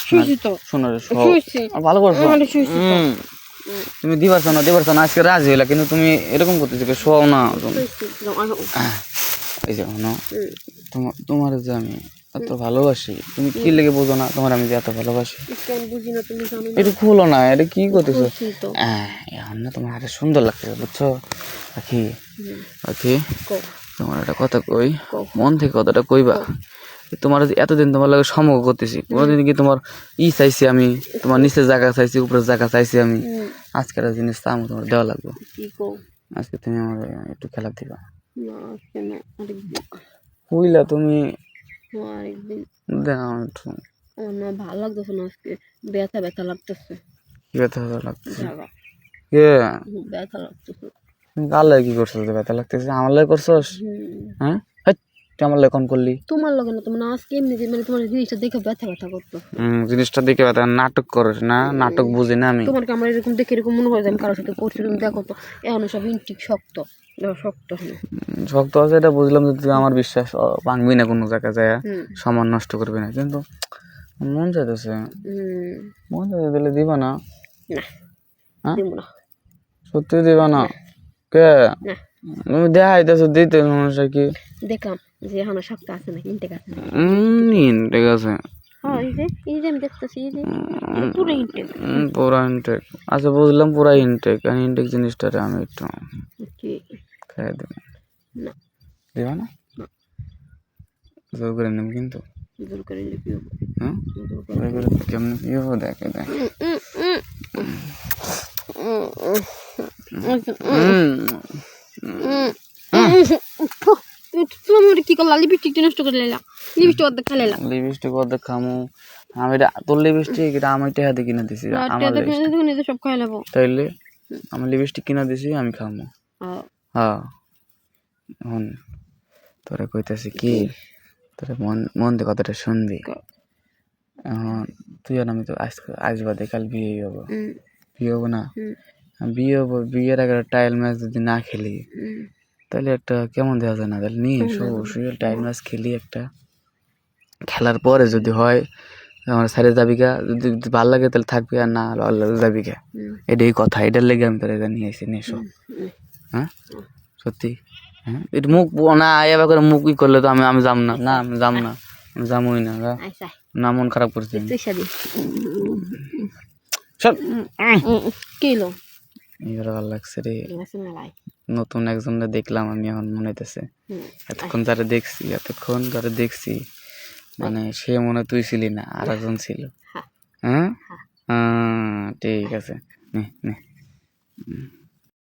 শুইছি তো শোনো রে শুইছি ভালো করছো আমি শুইছি তো তুমি দিবার না আজকে রাজি হইলা কিন্তু তুমি এরকম করতেছো শোও না এই যে তোমার যে আমি এত ভালোবাসি তুমি কি লেগে বোঝো না তোমার আমি যে এত ভালোবাসি কেন বুঝি না তুমি জানো না এটা খুলো না এটা কি করতেছো শুইছি তো এখন না তোমার হাতে সুন্দর লাগছে বুঝছো আখি আখি তোমার একটা কথা কই মন থেকে কথাটা কইবা তোমার এতদিন তোমার লাগে সমগ্র করতেছি কোনোদিন কি তোমার চাইছি আমি তোমার নিচের জায়গা চাইছি উপরের জায়গা চাইছি আমি আজকের জিনিস তা আমার তোমার দেওয়া লাগবে আজকে তুমি আমার একটু খেলা দিবা বুঝলা তুমি দেখাও একটু না ভালো লাগতেছে না আজকে ব্যথা ব্যথা লাগতেছে কি ব্যথা লাগতেছে কে ব্যথা লাগতেছে কার লাগে কি করছো ব্যথা লাগতেছে আমার লাগে করছোস হ্যাঁ আমার লেখন করলি তোমার লগে না তোমার আজকে এমনি মানে তোমার জিনিসটা দেখে ব্যথা ব্যথা করতো জিনিসটা দেখে ব্যথা নাটক করছ না নাটক বুঝি না আমি তোমার কি আমার এরকম দেখে এরকম মনে হয় যে আমি কারোর সাথে করছি তুমি দেখো তো এখন সব ইনটিক শক্ত শক্ত শক্ত আছে এটা বুঝলাম যে তুই আমার বিশ্বাস ভাঙবি না কোনো জায়গায় যায় সম্মান নষ্ট করবি না কিন্তু মন চাইতেছে দিলে দিবা না সত্যি দিবা না কে তুমি দেখাইতেছো দিতে মানুষটা কি দেখলাম যে এখন শক্ত আছে নাকি ইনটেক আছে ইনটেক আছে পুরা ইনটেক আচ্ছা বুঝলাম পুরা ইনটেক আর ইনটেক জিনিসটারে আমি একটু খাই দেব দিবা না জোর করে নেব কিন্তু হ্যাঁ কেমন কি হবো দেখে দেখ তুমি কি করলা লিপস্টিক নষ্ট করে লাইলা লিপস্টিক অর্ধেক খাইলা লিপস্টিক অর্ধেক খামু আমি তোর লিপস্টিক এটা আমি টাকা কিনে দিছি আমার সব খাই লাবো তাইলে আমি লিপস্টিক কিনা দিছি আমি খামু হ্যাঁ হন তোরা কইতাছি কি তোরা মন দিয়ে কথাটা শুনবি তুই আর আমি তো আজ বাদে কাল বিয়ে হবো না বিয়ে হবো বিয়ের আগে টাইল ম্যাচ যদি না খেলি তাহলে একটা কেমন দেওয়া যায় না তাহলে নিয়ে শুয়ে টাইল ম্যাচ খেলি একটা খেলার পরে যদি হয় আমার সাইডে যাবিকা যদি ভালো লাগে তাহলে থাকবি আর না ভালো লাগে যাবিকা এটাই কথা এটার লেগে আমি তোর এটা নিয়ে এসে নিয়ে এসো হ্যাঁ সত্যি হ্যাঁ এটা মুখ না এবার করে মুখ ই করলে তো আমি যাম না না আমি যাম না আমি যামই না না মন খারাপ করছি এবার ভালো লাগছে রে নতুন একজনটা দেখলাম আমি এখন মনে হইতেছে এতক্ষণ যারা দেখছি মানে সে মনে তুই ছিলি না আর একজন ছিল হ্যাঁ ঠিক আছে নে